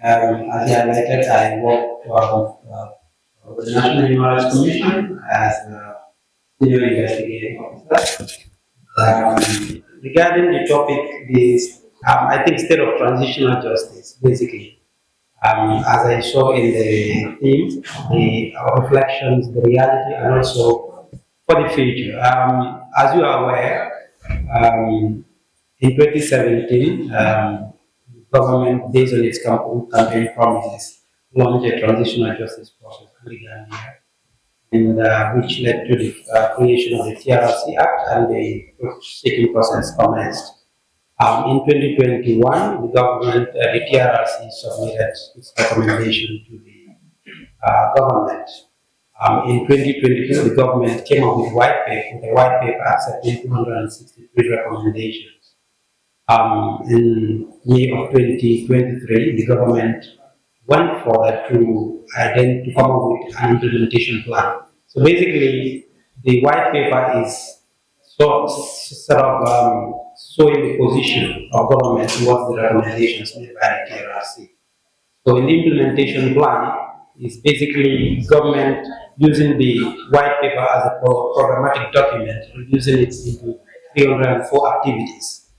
As I highlighted, I work for the National Human Rights Commission as a senior investigating officer. Regarding the topic, this I think state of transitional justice, basically. As I saw in the theme, our reflections, the reality, and also for the future. As you are aware, in 2017, the government, based on its campaign promises, launched a transitional justice process in the Gambia, and which led to the creation of the TRRC Act, and the seeking process commenced. In 2021, the government, the TRRC submitted its recommendation to the government. In 2022, the government came up with a white paper accepting 263 recommendations. In May of 2023, the government went further to come up with an implementation plan. So basically, the white paper is sort of showing the position of government towards the recommendations made by the TRRC. So in the implementation plan is basically government using the white paper as a programmatic document, reducing it into 304 activities.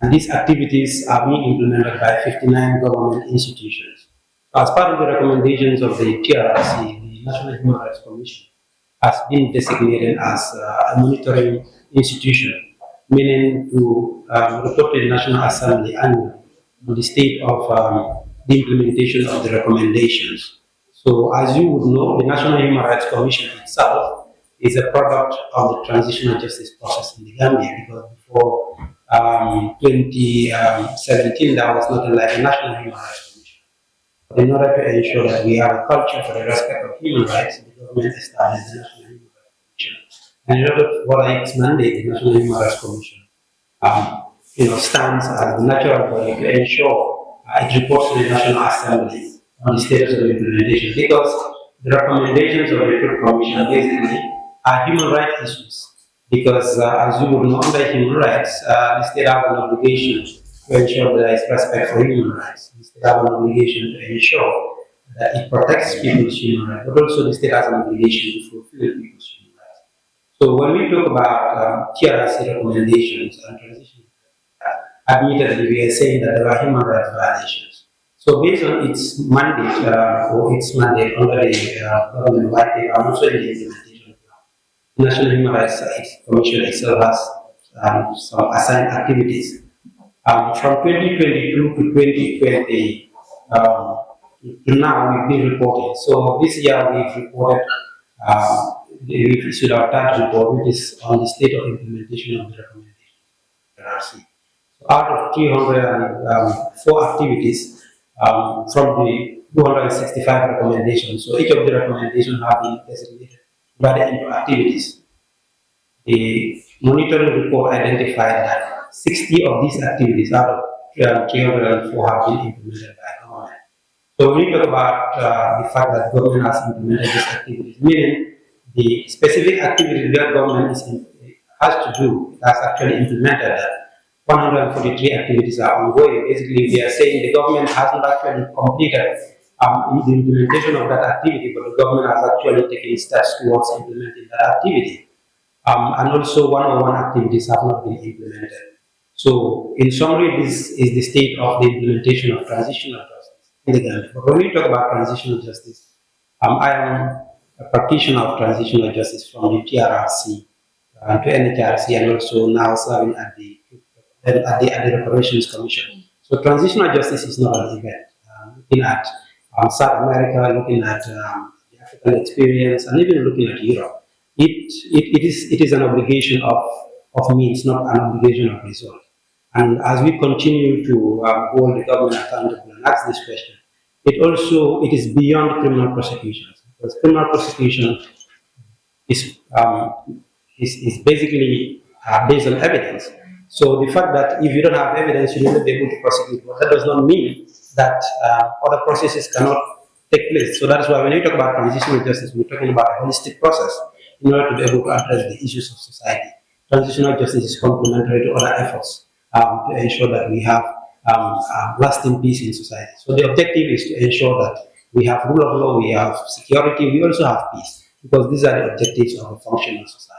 And these activities are being implemented by 59 government institutions. As part of the recommendations of the TRRC, the National Human Rights Commission has been designated as a monitoring institution, meaning to report to the National Assembly annually on the state of the implementation of the recommendations. So, as you would know, the National Human Rights Commission itself is a product of the transitional justice process in the Gambia, because before 2017, there was nothing like a National Human Rights Commission. But in order to ensure that we have a culture for the respect of human rights, the government established the National Human Rights Commission. And in order for its mandate, the National Human Rights Commission stands as the natural body to ensure it reports to the National Assembly on the status of implementation, because the recommendations of the Truth Commission basically are human rights issues. Because as you would know, under human rights, the state have an obligation to ensure that there is respect for human rights. The state have an obligation to ensure that it protects people's human rights, but also the state has an obligation to fulfill people's human rights. So when we talk about TRRC recommendations and transition, admittedly we are saying that there are human rights violations. So based on its mandate under the government white paper and also in the implementation plan, the National Human Rights Commission itself has some assigned activities. From 2022 to 2020 to now, we've been reporting. So this year we've reported, we've issued our third report, which is on the state of implementation of the recommendations of the TRRC. So out of 304 activities, from the 265 recommendations, so each of the recommendations have been designated, divided into activities. The monitoring report identified that 60 of these activities out of 304 have been implemented by government. So when we talk about the fact that government has implemented these activities, meaning the specific activities that government has to do, has actually implemented that. 143 activities are ongoing. Basically, we are saying the government has not actually completed the implementation of that activity, but the government has actually taken steps towards implementing that activity. And also 101 activities have not been implemented. So, in summary, this is the state of the implementation of transitional justice in the Gambia. But when we talk about transitional justice, I am a practitioner of transitional justice from the TRRC to NHRC, and also now serving at the Reparations Commission. So transitional justice is not an event. Looking at South America, looking at the African experience, and even looking at Europe, it is an obligation of means, not an obligation of result. And as we continue to hold the government accountable and ask this question, it is beyond criminal prosecutions, because criminal prosecution is basically based on evidence. So the fact that if you don't have evidence, you will not be able to prosecute. But that does not mean that other processes cannot take place. So that's why when you talk about transitional justice, we're talking about a holistic process in order to be able to address the issues of society. Transitional justice is complementary to other efforts to ensure that we have lasting peace in society. So the objective is to ensure that we have rule of law, we have security, we also have peace, because these are the objectives of a functional society.